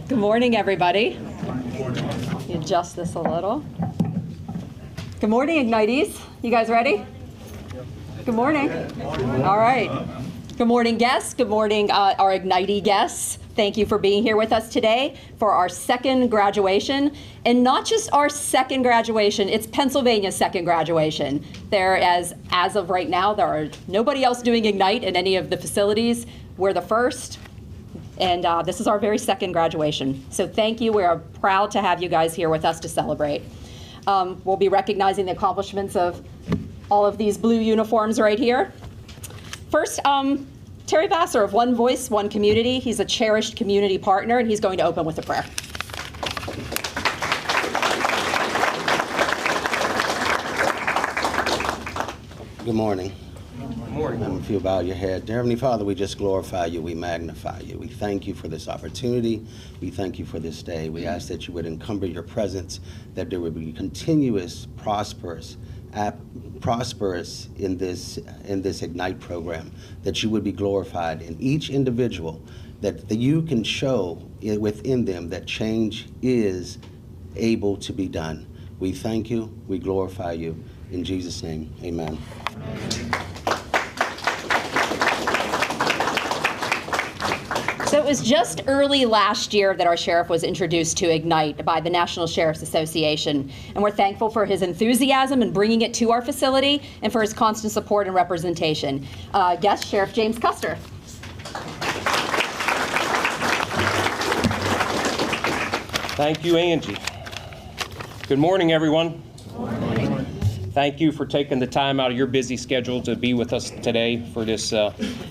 Good morning, everybody. Adjust this a little. Good morning, Ignitees. You guys ready? Good morning. All right. Good morning, guests. Good morning, our Ignite-E guests. Thank you for being here with us today for our second graduation. And not just our second graduation, it's Pennsylvania's second graduation. As of right now, there are nobody else doing Ignite in any of the facilities. We're the first. And this is our very second graduation. So thank you. We are proud to have you guys here with us to celebrate. We'll be recognizing the accomplishments of all of these blue uniforms right here. First, Terry Vassar of One Voice, One Community. He's a cherished community partner, and he's going to open with a prayer. Good morning. Good morning. If you bow your head. Dear Heavenly Father, we just glorify you. We magnify you. We thank you for this opportunity. We thank you for this day. We ask that you would encumber your presence, that there would be continuous, prosperous in this Ignite program, that you would be glorified in each individual, that you can show within them that change is able to be done. We thank you. We glorify you. In Jesus' name, amen. So it was just early last year that our sheriff was introduced to Ignite by the National Sheriff's Association, and we're thankful for his enthusiasm in bringing it to our facility and for his constant support and representation. Guest Sheriff James Custer. Thank you, Angie. Good morning, everyone. Thank you for taking the time out of your busy schedule to be with us today for this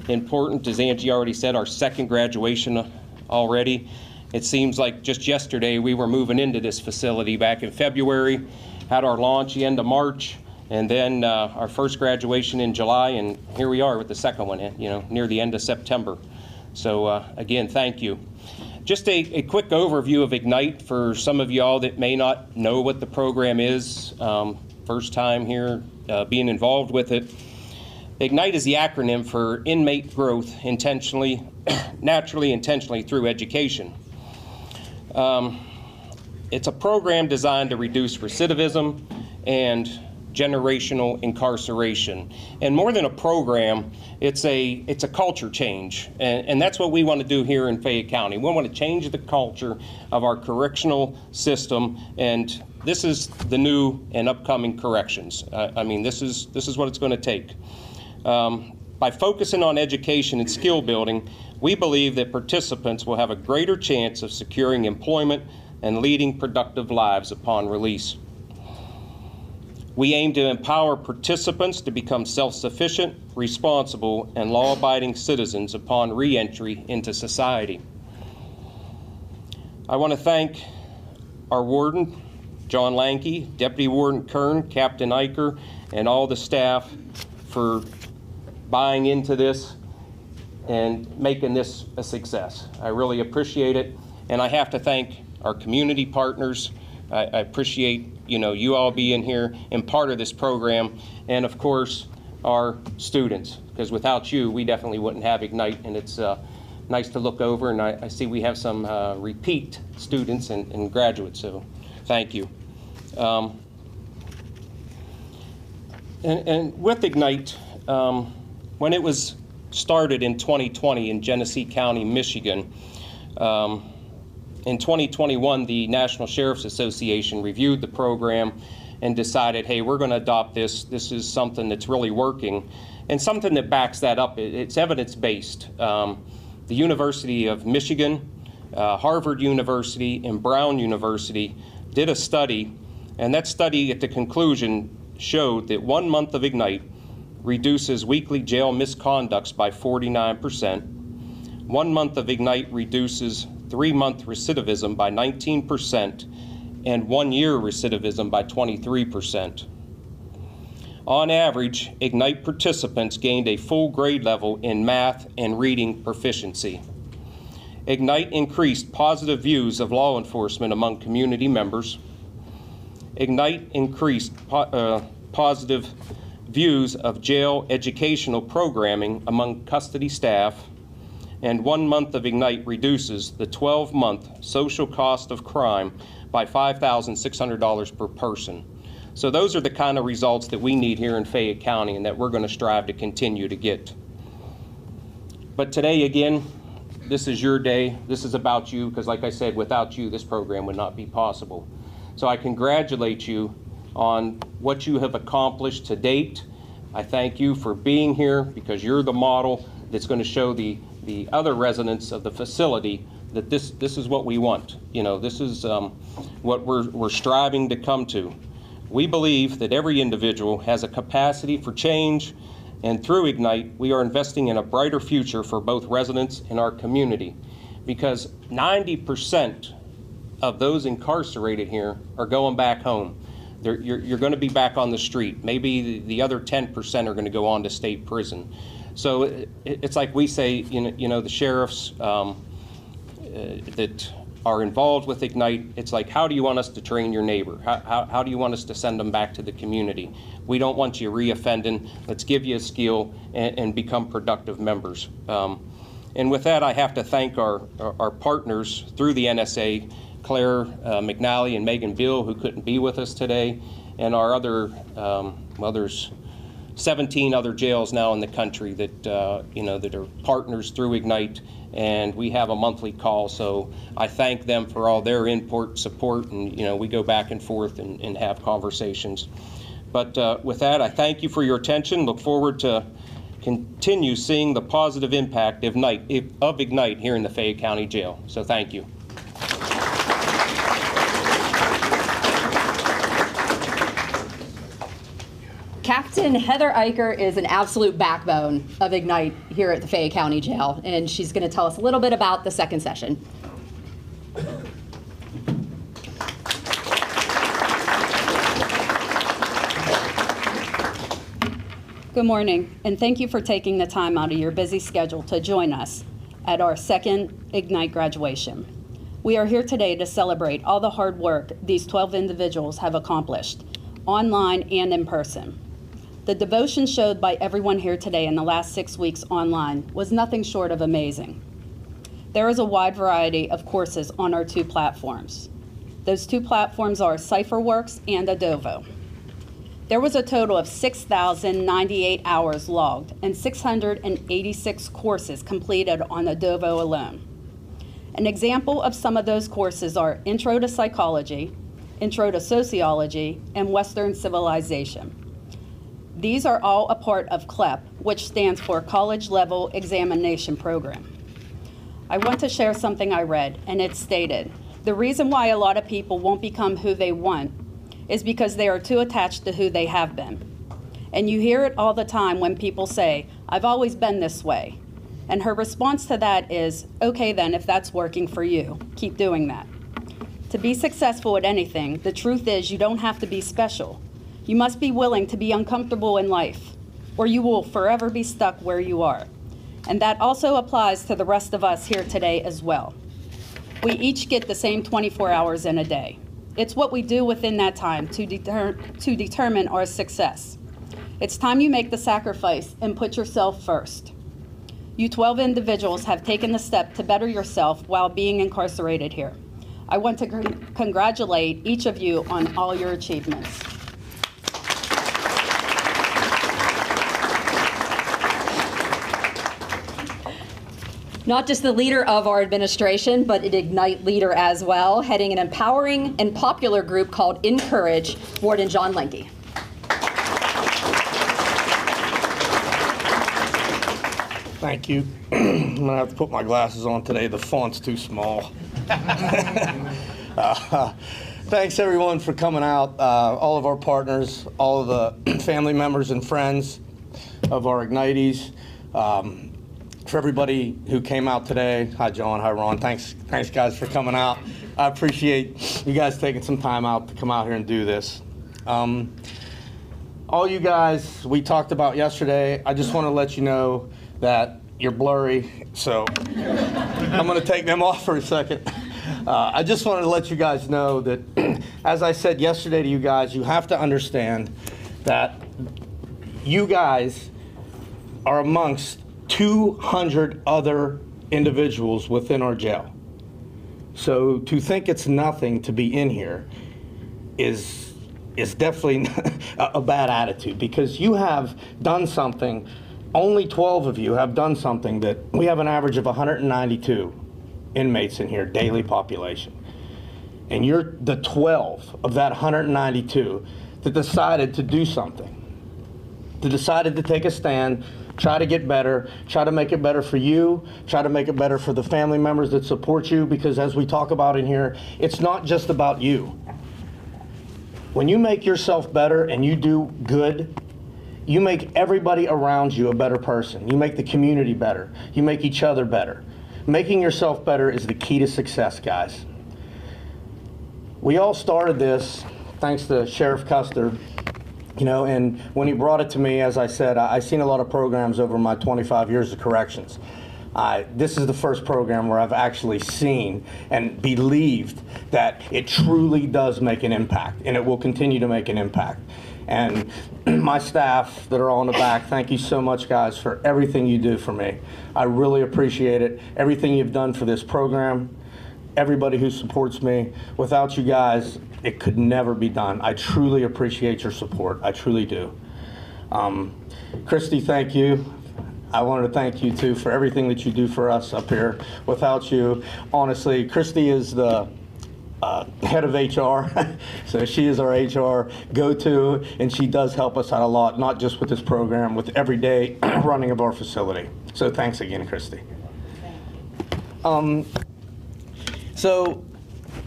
important, as Angie already said, our second graduation already. It seems like just yesterday we were moving into this facility back in February, had our launch the end of March, and then our first graduation in July, and here we are with the second one, near the end of September. So again, thank you. Just a quick overview of Ignite for some of y'all that may not know what the program is. First time here being involved with it. IGNITE is the acronym for Inmate Growth Naturally, Intentionally Through Education. It's a program designed to reduce recidivism and generational incarceration. And more than a program, it's a culture change. And that's what we want to do here in Fayette County. We want to change the culture of our correctional system, and this is the new and upcoming corrections. I mean, this is what it's going to take. By focusing on education and skill building, we believe that participants will have a greater chance of securing employment and leading productive lives upon release. We aim to empower participants to become self-sufficient, responsible, and law-abiding citizens upon re-entry into society. I want to thank our warden, John Lanke, Deputy Warden Kern, Captain Eicher, and all the staff for buying into this and making this a success. I really appreciate it, and I have to thank our community partners. I appreciate you all being here and part of this program, and of course our students, because without you we definitely wouldn't have Ignite, and it's nice to look over, and I see we have some repeat students and graduates, so thank you. And with Ignite, when it was started in 2020 in Genesee County, Michigan, in 2021, the National Sheriff's Association reviewed the program and decided, hey, we're going to adopt this. This is something that's really working, and something that backs that up. It's evidence-based. The University of Michigan, Harvard University, and Brown University did a study, and that study at the conclusion showed that 1 month of Ignite reduces weekly jail misconducts by 49%. 1 month of Ignite reduces 3-month recidivism by 19%, and 1 year recidivism by 23%. On average, Ignite participants gained a full grade level in math and reading proficiency. Ignite increased positive views of law enforcement among community members. Ignite increased positive views of jail educational programming among custody staff. and 1 month of I.G.N.I.T.E reduces the 12-month social cost of crime by $5,600 per person. So those are the kind of results that we need here in Fayette County and that we're going to strive to continue to get. But today, again, this is your day. This is about you, because like I said, without you, this program would not be possible. So I congratulate you on what you have accomplished to date. I thank you for being here, because you're the model that's going to show the other residents of the facility that this is what we want. You know, this is what we're striving to come to. We believe that every individual has a capacity for change, and through I.G.N.I.T E, we are investing in a brighter future for both residents and our community, because 90% of those incarcerated here are going back home. You're going to be back on the street. Maybe the other 10% are going to go on to state prison. So it's like we say, you know, the sheriffs that are involved with I.G.N.I.T E, it's like, how do you want us to train your neighbor? How do you want us to send them back to the community? We don't want you reoffending. Let's give you a skill and become productive members. And with that, I have to thank our partners through the NSA, Claire McNally and Megan Beal, who couldn't be with us today, and our other, well, there's 17 other jails now in the country that, you know, that are partners through I.G.N.I.T E, and we have a monthly call. So I thank them for all their input, support, and, you know, we go back and forth and have conversations. But with that, I thank you for your attention. Look forward to continue seeing the positive impact of I.G.N.I.T E here in the Fayette County Jail. So thank you. Captain Heather Eicher is an absolute backbone of I.G.N.I.T E here at the Fayette County Jail, and she's going to tell us a little bit about the second session. Good morning, and thank you for taking the time out of your busy schedule to join us at our second I.G.N.I.T E graduation. We are here today to celebrate all the hard work these 12 individuals have accomplished, online and in person. The devotion showed by everyone here today in the last 6 weeks online was nothing short of amazing. There is a wide variety of courses on our 2 platforms. Those 2 platforms are CipherWorks and Adovo. There was a total of 6,098 hours logged and 686 courses completed on Adovo alone. An example of some of those courses are Intro to Psychology, Intro to Sociology, and Western Civilization. These are all a part of CLEP, which stands for College Level Examination Program. I want to share something I read, and it stated, the reason why a lot of people won't become who they want is because they are too attached to who they have been. And you hear it all the time when people say, I've always been this way. And her response to that is, okay then, if that's working for you, keep doing that. To be successful at anything, the truth is you don't have to be special. You must be willing to be uncomfortable in life, or you will forever be stuck where you are. And that also applies to the rest of us here today as well. We each get the same 24 hours in a day. It's what we do within that time to determine our success. It's time you make the sacrifice and put yourself first. You 12 individuals have taken the step to better yourself while being incarcerated here. I want to congratulate each of you on all your achievements. Not just the leader of our administration, but an I.G.N.I.T E leader as well, heading an empowering and popular group called Encourage, Warden John Lenke. Thank you. I'm gonna have to put my glasses on today. The font's too small. Thanks everyone for coming out. All of our partners, all of the family members and friends of our I.G.N.I.T.Es. For everybody who came out today, hi John, hi Ron, thanks guys for coming out. I appreciate you guys taking some time out to come out here and do this. All you guys we talked about yesterday, I just want to let you know that you're blurry, so I'm going to take them off for a second. I just wanted to let you guys know that, as I said yesterday to you guys, you have to understand that you guys are amongst 200 other individuals within our jail. So to think it's nothing to be in here is definitely a bad attitude, because you have done something, only 12 of you have done something that we have an average of 192 inmates in here, daily population. And you're the 12 of that 192 that decided to do something, that decided to take a stand, try to get better, try to make it better for you, try to make it better for the family members that support you, because as we talk about in here, it's not just about you. When you make yourself better and you do good, you make everybody around you a better person. You make the community better. You make each other better. Making yourself better is the key to success, guys. We all started this thanks to Sheriff Custer, you know, and when he brought it to me, as I said, I've seen a lot of programs over my 25 years of corrections. This is the first program where I've actually seen and believed that it truly does make an impact, and it will continue to make an impact. And my staff that are all in the back, thank you so much, guys, for everything you do for me. I really appreciate it. Everything you've done for this program, everybody who supports me. Without you guys, it could never be done. I truly appreciate your support. I truly do. Christy, thank you. I wanted to thank you too for everything that you do for us up here. Without you, honestly, Christy is the head of HR, so she is our HR go-to, and she does help us out a lot, not just with this program, with everyday running of our facility. So thanks again, Christy. So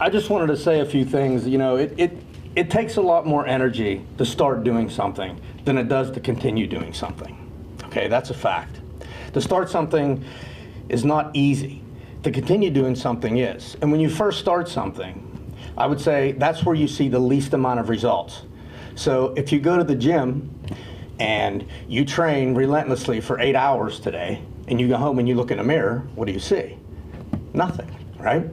I just wanted to say a few things. You know, it takes a lot more energy to start doing something than it does to continue doing something. Okay, that's a fact. To start something is not easy. To continue doing something is. And when you first start something, I would say that's where you see the least amount of results. So if you go to the gym and you train relentlessly for 8 hours today, and you go home and you look in the mirror, what do you see? Nothing, right?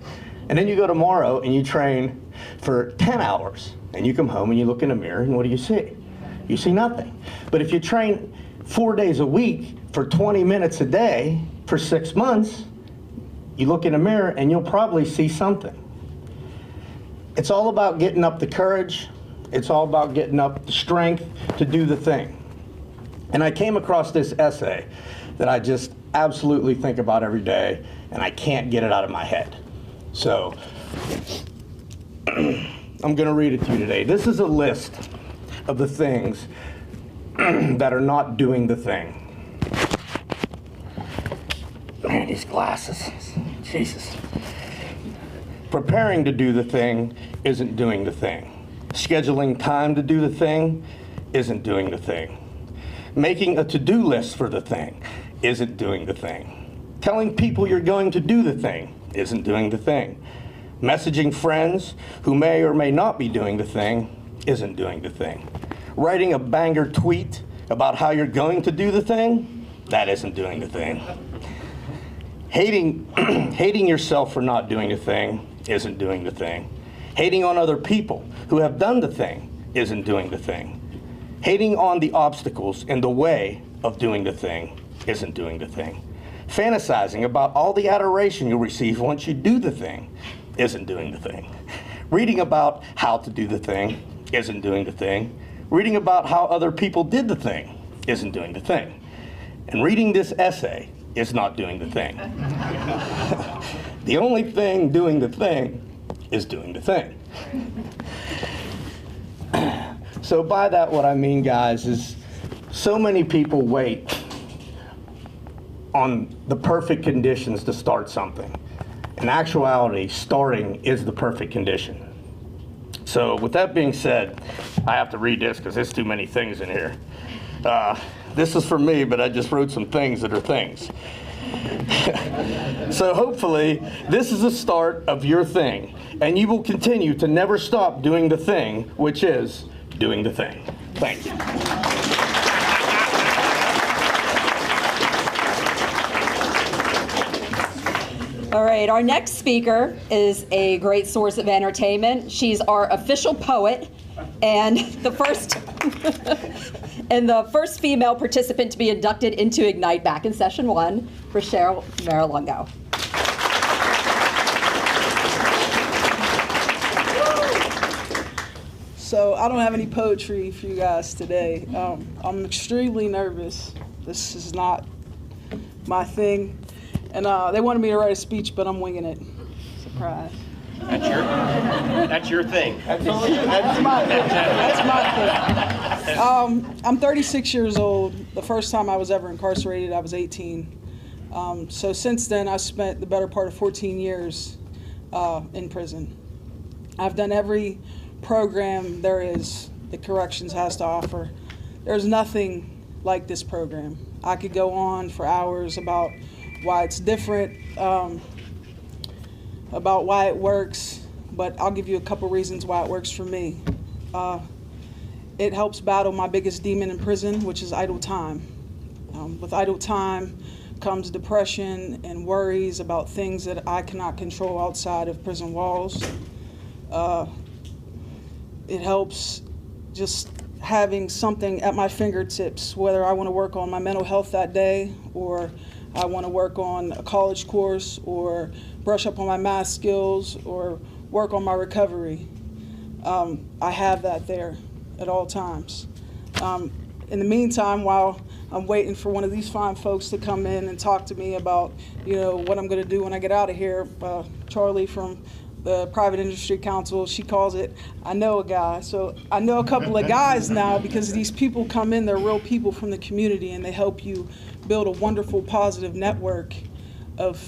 And then you go tomorrow and you train for 10 hours, and you come home and you look in the mirror, and what do you see? You see nothing. But if you train 4 days a week for 20 minutes a day for 6 months, you look in the mirror and you'll probably see something. It's all about getting up the courage. It's all about getting up the strength to do the thing. And I came across this essay that I just absolutely think about every day, and I can't get it out of my head. So I'm going to read it to you today. This is a list of the things that are not doing the thing. Man, these glasses. Jesus. Preparing to do the thing isn't doing the thing. Scheduling time to do the thing isn't doing the thing. Making a to-do list for the thing isn't doing the thing. Telling people you're going to do the thing isn't doing the thing. Messaging friends who may or may not be doing the thing isn't doing the thing. Writing a banger tweet about how you're going to do the thing, that isn't doing the thing. Hating yourself for not doing the thing isn't doing the thing. Hating on other people who have done the thing isn't doing the thing. Hating on the obstacles in the way of doing the thing isn't doing the thing. Fantasizing about all the adoration you'll receive once you do the thing isn't doing the thing. Reading about how to do the thing isn't doing the thing. Reading about how other people did the thing isn't doing the thing. And reading this essay is not doing the thing. The only thing doing the thing is doing the thing. So by that, what I mean, guys, is so many people wait on the perfect conditions to start something. In actuality, starting is the perfect condition. So with that being said, I have to read this because there's too many things in here. This is for me, but I just wrote some things that are things. So hopefully, this is the start of your thing, and you will continue to never stop doing the thing, which is doing the thing. Thank you. All right, our next speaker is a great source of entertainment. She's our official poet, and the first And the first female participant to be inducted into IGNITE back in session 1, Rochelle Marilongo. So I don't have any poetry for you guys today. I'm extremely nervous. This is not my thing. And they wanted me to write a speech, but I'm winging it. Surprise. That's your thing. That's my thing. That's my thing. I'm 36 years old. The first time I was ever incarcerated, I was 18. So since then, I spent the better part of 14 years in prison. I've done every program there is that corrections has to offer. There's nothing like this program. I could go on for hours about why it's different, about why it works, but I'll give you a couple reasons why it works for me. It helps battle my biggest demon in prison, which is idle time. With idle time comes depression and worries about things that I cannot control outside of prison walls. It helps just having something at my fingertips, whether I want to work on my mental health that day, or I want to work on a college course, or brush up on my math skills, or work on my recovery. I have that there at all times. In the meantime, while I'm waiting for one of these fine folks to come in and talk to me about, what I'm going to do when I get out of here, Charlie from the Private Industry Council, she calls it, I know a guy. So I know a couple of guys now because these people come in, they're real people from the community, and they help you build a wonderful, positive network of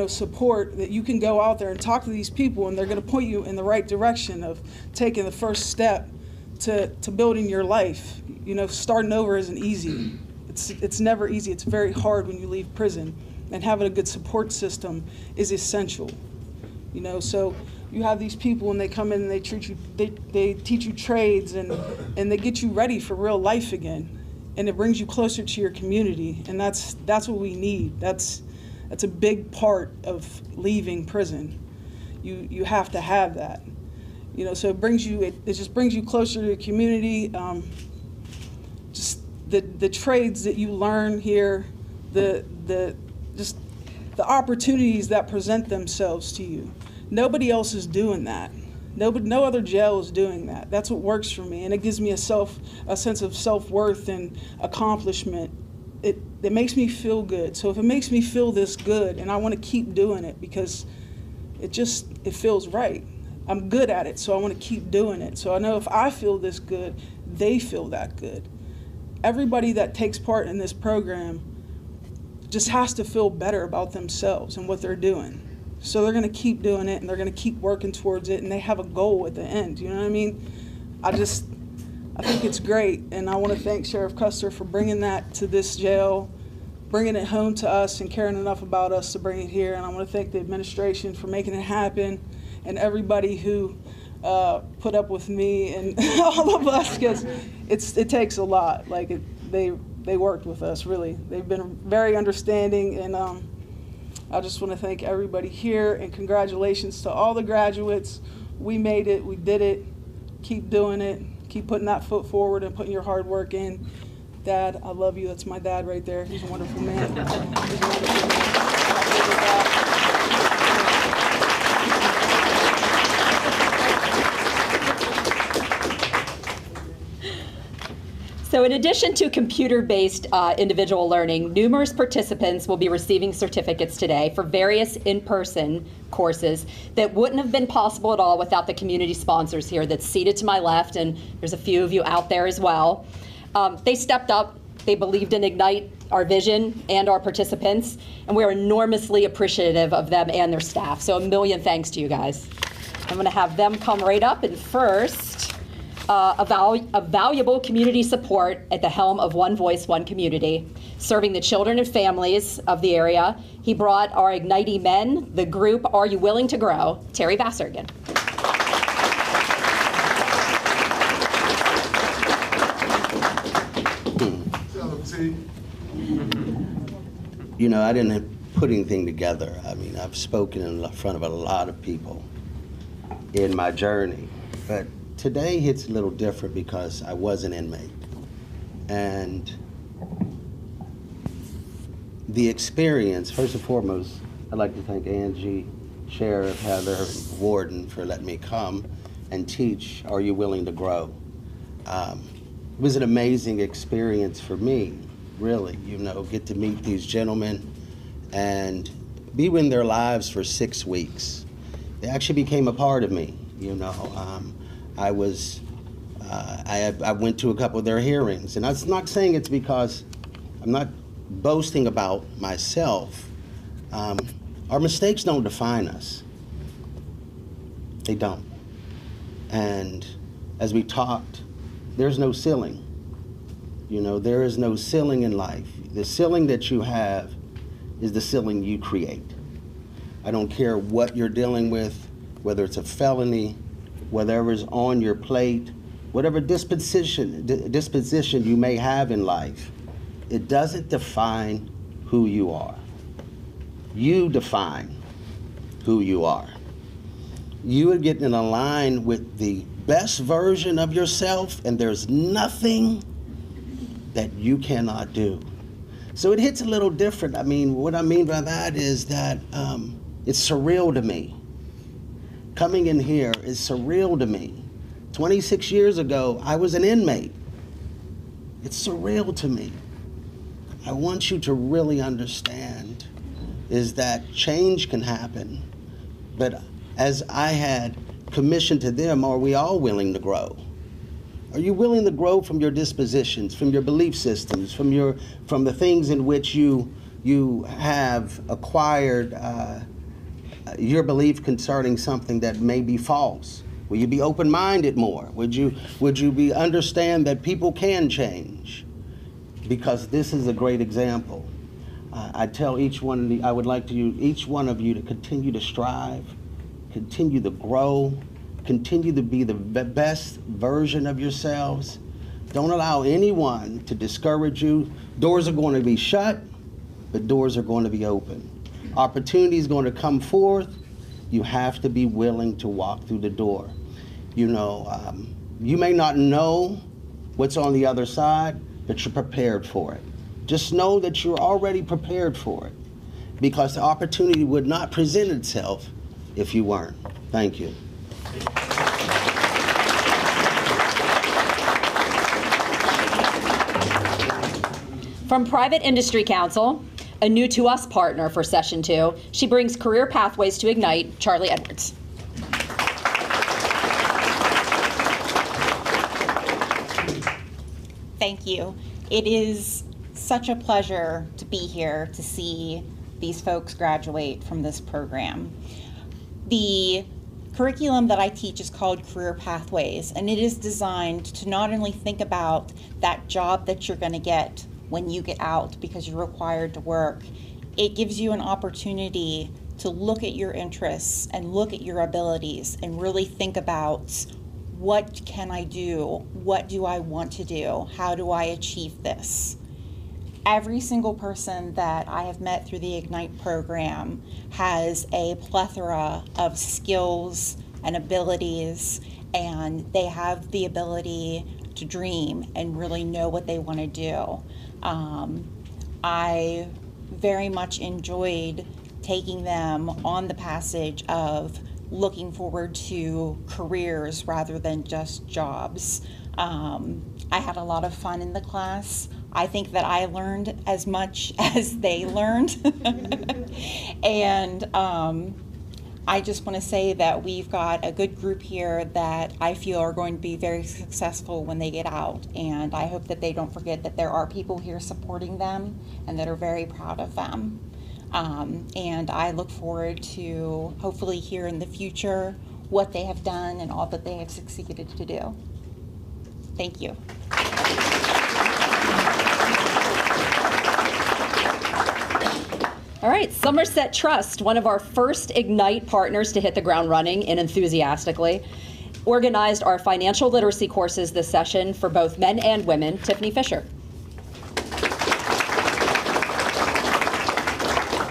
support that you can go out there and talk to these people, and they're going to point you in the right direction of taking the first step to building your life. Starting over isn't easy. It's never easy. It's very hard when you leave prison, and having a good support system is essential. So you have these people, and they come in and they treat you, they teach you trades, and they get you ready for real life again, and it brings you closer to your community, and that's what we need. That's a big part of leaving prison. You have to have that. So it just brings you closer to the community. Just the trades that you learn here, the opportunities that present themselves to you. Nobody else is doing that. No other jail is doing that. That's what works for me, and it gives me a sense of self-worth and accomplishment. It makes me feel good. So if it makes me feel this good, and I want to keep doing it because it feels right. I'm good at it, so I want to keep doing it. So I know if I feel this good, they feel that good. Everybody that takes part in this program just has to feel better about themselves and what they're doing. So they're going to keep doing it, and they're going to keep working towards it, and they have a goal at the end. You know what I mean? I think it's great, and I want to thank Sheriff Custer for bringing that to this jail, bringing it home to us, and caring enough about us to bring it here. And I want to thank the administration for making it happen, and everybody who put up with me and all of us, because it takes a lot. They worked with us, really. They've been very understanding, and I just want to thank everybody here, and congratulations to all the graduates. We made it, we did it. Keep doing it, keep putting that foot forward and putting your hard work in. Dad, I love you. That's my dad right there. He's a wonderful man. He's a wonderful man. So in addition to computer-based individual learning, numerous participants will be receiving certificates today for various in-person courses that wouldn't have been possible at all without the community sponsors here that's seated to my left, and there's a few of you out there as well. They stepped up, they believed in IGNITE, our vision, and our participants, and we are enormously appreciative of them and their staff. So a million thanks to you guys. I'm gonna have them come right up, and first, a valuable community support at the helm of One Voice, One Community, serving the children and families of the area. He brought our IGNITE men, the group Are You Willing to Grow? Terry Vassergan. I didn't put anything together. I mean, I've spoken in front of a lot of people in my journey, but today hits a little different because I was an inmate. And the experience, first and foremost, I'd like to thank Angie, Sheriff, Heather, Warden for letting me come and teach Are You Willing to Grow? It was an amazing experience for me, really, get to meet these gentlemen and be in their lives for 6 weeks. They actually became a part of me, I went to a couple of their hearings, and I'm not saying it's because I'm not boasting about myself. Our mistakes don't define us. They don't. And as we talked, there's no ceiling. There is no ceiling in life. The ceiling that you have is the ceiling you create. I don't care what you're dealing with, whether it's a felony, whatever's on your plate, whatever disposition you may have in life, it doesn't define who you are. You define who you are. You are getting in line with the best version of yourself, and there's nothing that you cannot do. So it hits a little different. What I mean by that is that it's surreal to me. Coming in here is surreal to me. 26 years ago, I was an inmate. It's surreal to me. I want you to really understand is that change can happen. But as I had commissioned to them, are we all willing to grow? Are you willing to grow from your dispositions, from your belief systems, from the things in which you have acquired your belief concerning something that may be false? Will you be open-minded more? Would you understand that people can change? Because this is a great example. I tell I would like each one of you to continue to strive, continue to grow, continue to be the best version of yourselves. Don't allow anyone to discourage you. Doors are going to be shut, but doors are going to be open. Opportunity is going to come forth. You have to be willing to walk through the door. You may not know what's on the other side, but you're prepared for it. Just know that you're already prepared for it, because the opportunity would not present itself if you weren't. Thank you. From Private Industry Council, a new to us partner for Session 2, she brings Career Pathways to Ignite, Charlie Edwards. Thank you. It is such a pleasure to be here to see these folks graduate from this program. The curriculum that I teach is called Career Pathways, and it is designed to not only think about that job that you're going to get when you get out because you're required to work, it gives you an opportunity to look at your interests and look at your abilities and really think about, what can I do? What do I want to do? How do I achieve this? Every single person that I have met through the IGNITE program has a plethora of skills and abilities, and they have the ability to dream and really know what they want to do. I very much enjoyed taking them on the passage of looking forward to careers rather than just jobs. I had a lot of fun in the class. I think that I learned as much as they learned. And I just want to say that we've got a good group here that I feel are going to be very successful when they get out. And I hope that they don't forget that there are people here supporting them and that are very proud of them. And I look forward to hopefully hear in the future what they have done and all that they have succeeded to do. Thank you. All right, Somerset Trust, one of our first IGNITE partners to hit the ground running and enthusiastically, organized our financial literacy courses this session for both men and women. Tiffany Fisher.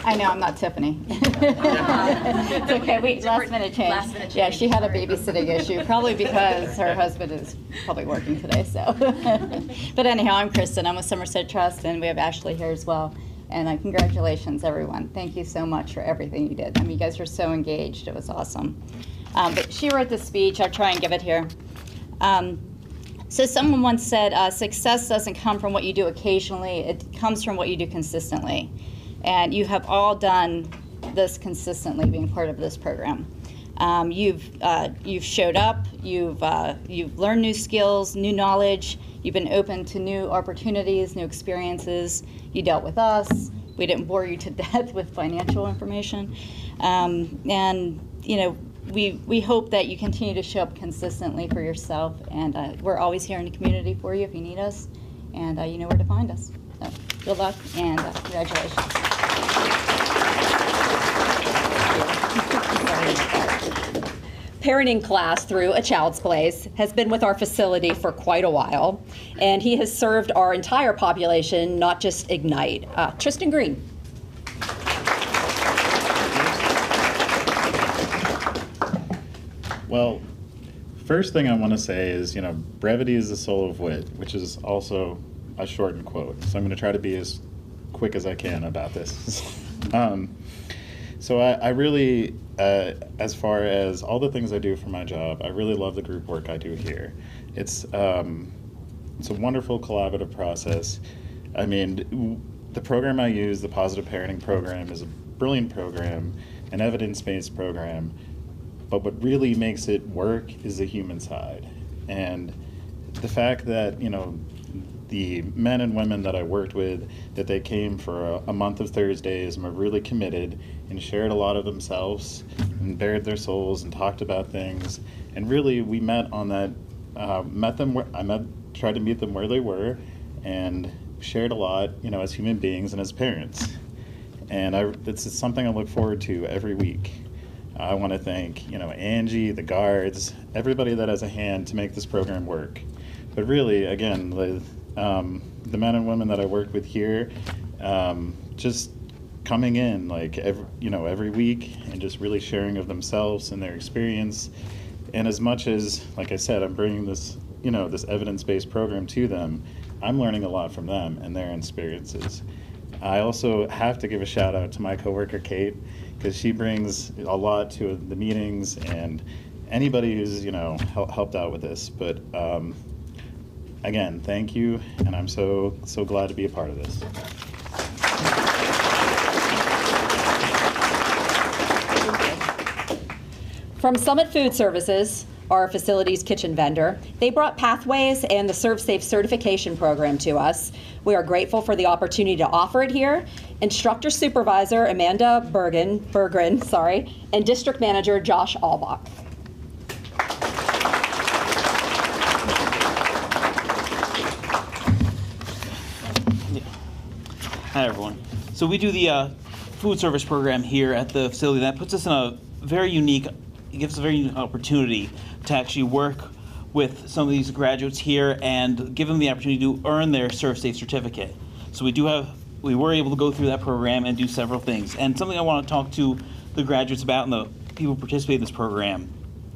I know I'm not Tiffany. It's okay. Wait, last minute change. Last minute Yeah, change. she had a babysitting issue, probably because her husband is probably working today. So, but anyhow, I'm Kristen. I'm with Somerset Trust, and we have Ashley here as well. And congratulations, everyone. Thank you so much for everything you did. I mean, you guys were so engaged. It was awesome. But she wrote the speech. I'll try and give it here. So someone once said, success doesn't come from what you do occasionally. It comes from what you do consistently. And you have all done this consistently, being part of this program. You've showed up. You've learned new skills, new knowledge. You've been open to new opportunities, new experiences. You dealt with us. We didn't bore you to death with financial information. And you know, we hope that you continue to show up consistently for yourself. And we're always here in the community for you if you need us. And you know where to find us. So good luck and congratulations. Parenting class through A Child's Place has been with our facility for quite a while, and he has served our entire population, not just I.G.N.I.T.E. Tristan Green. Well, first thing I want to say is, you know, brevity is the soul of wit, which is also a shortened quote. So I'm going to try to be as quick as I can about this. So I really, as far as all the things I do for my job, I really love the group work I do here. It's a wonderful collaborative process. I mean, the program I use, the Positive Parenting Program, is a brilliant program, an evidence-based program, but what really makes it work is the human side. And the fact that, you know, the men and women that I worked with, that they came for a month of Thursdays and were really committed and shared a lot of themselves and bared their souls and talked about things. And really, we met on that, tried to meet them where they were and shared a lot, you know, as human beings and as parents. And it's something I look forward to every week. I want to thank, you know, Angie, the guards, everybody that has a hand to make this program work. But really, again, the men and women that I work with here, just coming in like every week and just really sharing of themselves and their experience. And as much as, like I said, I'm bringing this, you know, this evidence-based program to them, I'm learning a lot from them and their experiences. I also have to give a shout out to my coworker Kate, because she brings a lot to the meetings and anybody who's, you know, helped out with this. But again, thank you, and I'm so glad to be a part of this. From Summit Food Services, our facility's kitchen vendor, they brought Pathways and the Serve Safe certification program to us. We are grateful for the opportunity to offer it here. Instructor Supervisor Amanda Bergren, and District Manager Josh Albach. Hi, everyone. So we do the food service program here at the facility. That puts us in a very unique, it gives us a very unique opportunity to actually work with some of these graduates here and give them the opportunity to earn their Serve Safe certificate. So we were able to go through that program and do several things. And something I want to talk to the graduates about and the people who participate in this program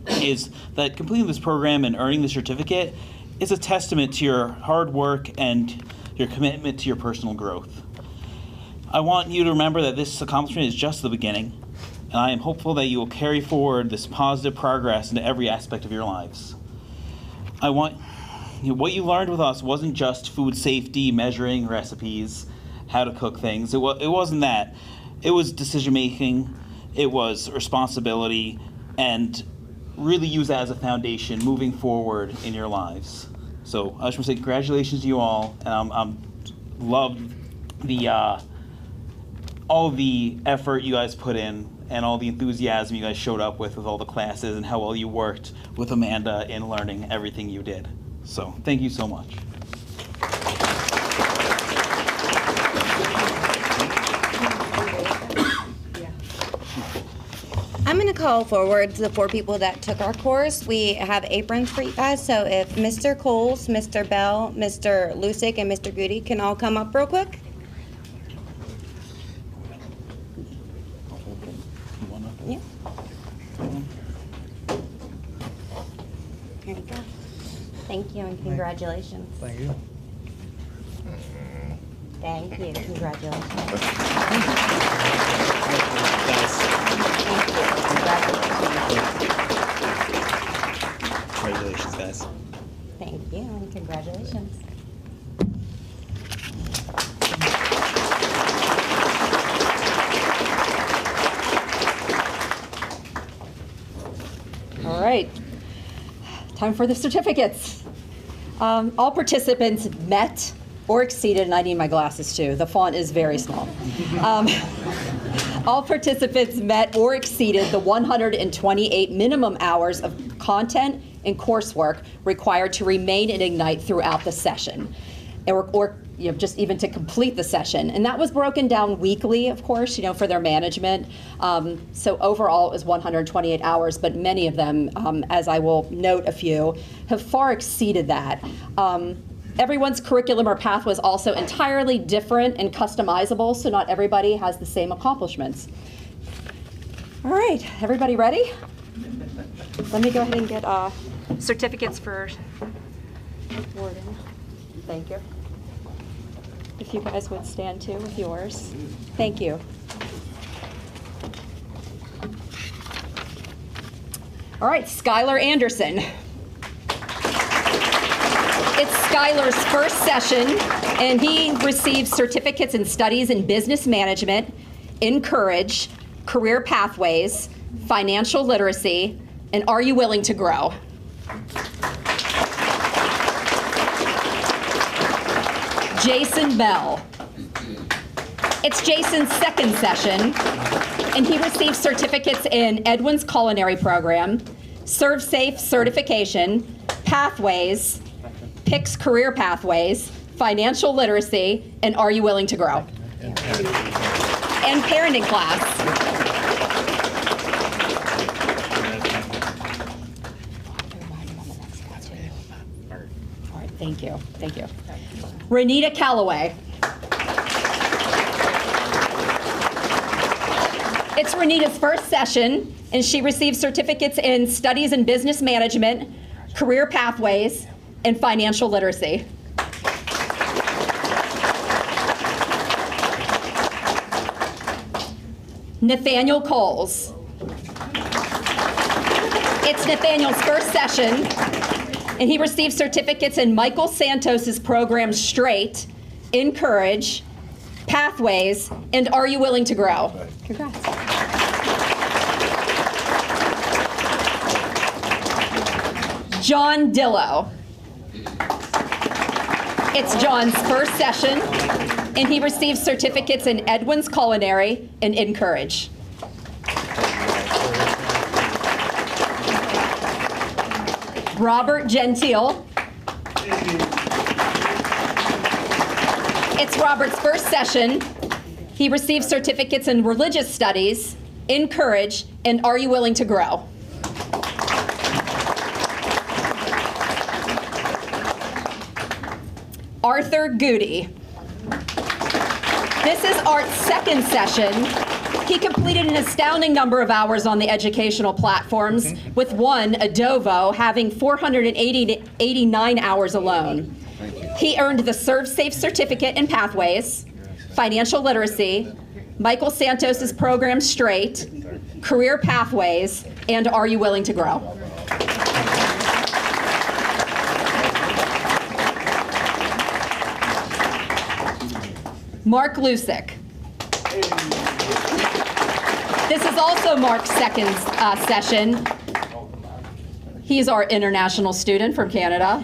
is that completing this program and earning the certificate is a testament to your hard work and your commitment to your personal growth. I want you to remember that this accomplishment is just the beginning, and I am hopeful that you will carry forward this positive progress into every aspect of your lives. What you learned with us wasn't just food safety, measuring recipes, how to cook things. It wasn't that. It was decision making, it was responsibility, and really use that as a foundation moving forward in your lives. So I just want to say congratulations to you all, and loved all the effort you guys put in and all the enthusiasm you guys showed up with all the classes and how well you worked with Amanda in learning everything you did. So thank you so much. I'm going to call forward the 4 people that took our course. We have aprons for you guys, so if Mr. Coles, Mr. Bell, Mr. Lusick, and Mr. Goody can all come up real quick. Yeah. Here you go. Thank you and congratulations. Thank you. Thank you. Congratulations. Congratulations, guys. Thank you and congratulations. All right, time for the certificates. All participants met or exceeded, and I need my glasses too, the font is very small. All participants met or exceeded the 128 minimum hours of content and coursework required to remain in Ignite throughout the session, or just even to complete the session. And that was broken down weekly, of course, for their management. So overall, it was 128 hours, but many of them, as I will note a few, have far exceeded that. Everyone's curriculum or path was also entirely different and customizable, so not everybody has the same accomplishments. All right, everybody ready? Let me go ahead and get certificates for Warden. Thank you. If you guys would stand too with yours. Thank you. All right, Skylar Anderson. It's Skylar's first session, and he received certificates in studies in business management, INCOURAGE, career pathways, financial literacy, and Are You Willing to Grow? Jason Bell. It's Jason's second session, and he received certificates in Edwin's Culinary Program, Serve Safe Certification, Pathways, PICS Career Pathways, Financial Literacy, and Are You Willing to Grow? And Parenting Class. All right, thank you, thank you. Renita Calloway. It's Renita's first session, and she received certificates in Studies in Business Management, Career Pathways, and Financial Literacy. Nathaniel Coles. It's Nathaniel's first session, and he received certificates in Michael Santos's program Straight, INCOURAGE, Pathways, and Are You Willing to Grow? Congrats. John Dillow. It's John's first session, and he received certificates in Edwin's Culinary and INCOURAGE. Robert Gentile. It's Robert's first session. He received certificates in Religious Studies, INCOURAGE, and Are You Willing to Grow? Arthur Goody. This is Art's second session. He completed an astounding number of hours on the educational platforms, with one, Adovo, having 489 hours alone. He earned the Serve Safe Certificate in Pathways, Financial Literacy, Michael Santos's program Straight, Career Pathways, and Are You Willing to Grow? Mark Lusick. This is also Mark's second session. He's our international student from Canada.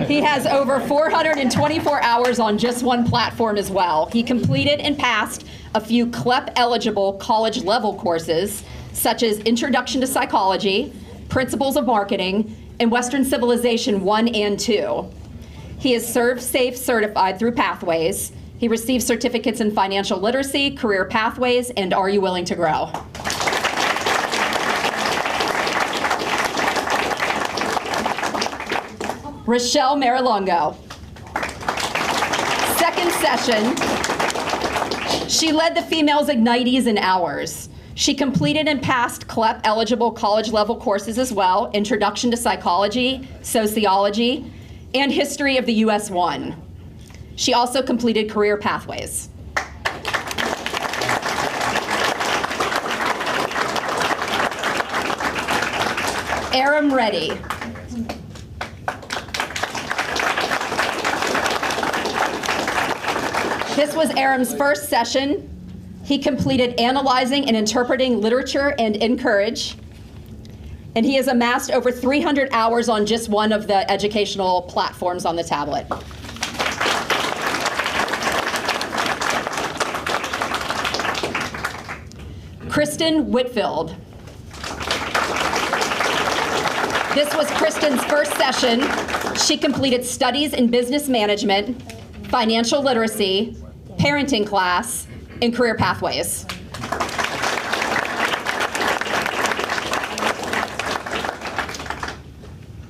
He has over 424 hours on just one platform as well. He completed and passed a few CLEP-eligible college-level courses, such as Introduction to Psychology, Principles of Marketing, and Western Civilization 1 and 2. He is Serve Safe certified through Pathways. He received certificates in Financial Literacy, Career Pathways, and Are You Willing to Grow? Rochelle Marilongo. Second session, she led the females Ignitees in hours. She completed and passed CLEP-eligible college-level courses as well, Introduction to Psychology, Sociology, and History of the US 1. She also completed career pathways. Aram Reddy. This was Aram's first session. He completed Analyzing and Interpreting Literature and Encourage. And he has amassed over 300 hours on just one of the educational platforms on the tablet. Kristen Whitfield. This was Kristen's first session. She completed Studies in Business Management, Financial Literacy, Parenting class, and Career Pathways.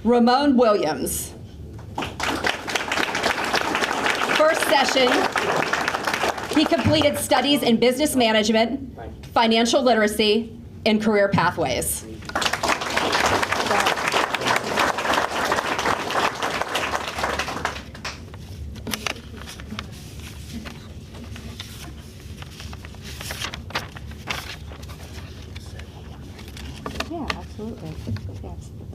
Ramon Williams. First session, he completed Studies in Business Management, Financial Literacy, and Career Pathways. Yeah, absolutely. Yeah, absolutely.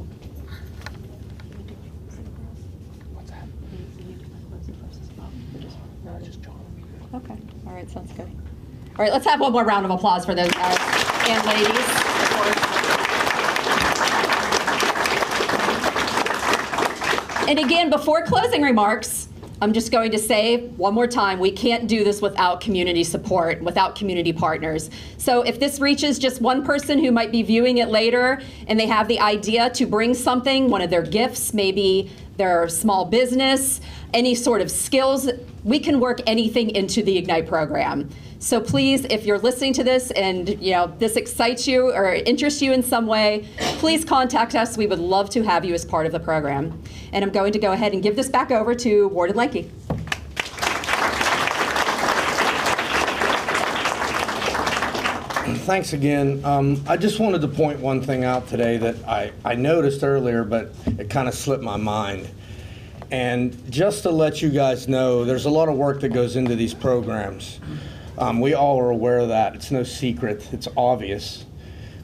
Okay, all right, sounds good. All right, let's have one more round of applause for those guys and ladies, of course. And again, before closing remarks, I'm just going to say one more time, we can't do this without community support, without community partners. So if this reaches just one person who might be viewing it later and they have the idea to bring something, one of their gifts, maybe their small business, any sort of skills, we can work anything into the I.G.N.I.T.E program. So please, if you're listening to this and this excites you or interests you in some way, please contact us. We would love to have you as part of the program. And I'm going to go ahead and give this back over to Warden Lenkey. Thanks again. I just wanted to point one thing out today that I noticed earlier, but it kind of slipped my mind. And just to let you guys know, there's a lot of work that goes into these programs. We all are aware of that. It's no secret. It's obvious.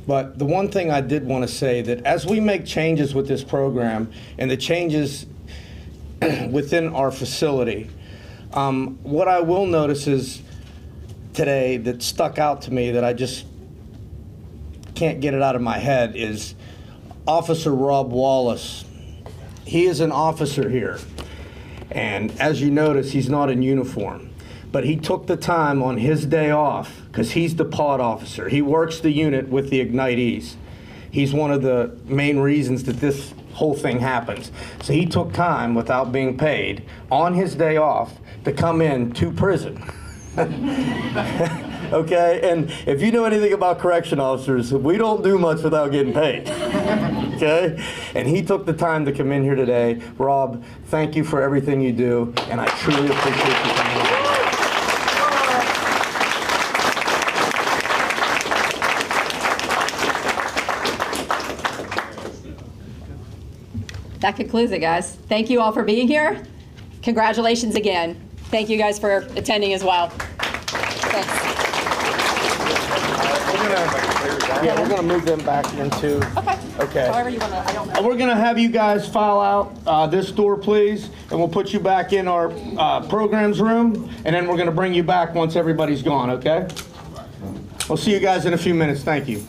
But the one thing I did want to say, that as we make changes with this program and the changes within our facility, what I will notice is today that stuck out to me that I just can't get it out of my head is Officer Rob Wallace. He is an officer here, and as you notice, he's not in uniform, but he took the time on his day off because he's the pod officer. He works the unit with the Ignitees. He's one of the main reasons that this whole thing happens. So he took time without being paid on his day off to come in to prison. Okay, and if you know anything about correction officers, we don't do much without getting paid. Okay, and he took the time to come in here today. Rob, thank you for everything you do, and I truly appreciate you coming in. That concludes it, guys. Thank you all for being here. Congratulations again. Thank you guys for attending as well. Thanks. We're gonna move them back into. Okay. However you want to, I don't know. We're gonna have you guys file out this door, please, and we'll put you back in our programs room, and then we're gonna bring you back once everybody's gone, okay? We'll see you guys in a few minutes. Thank you.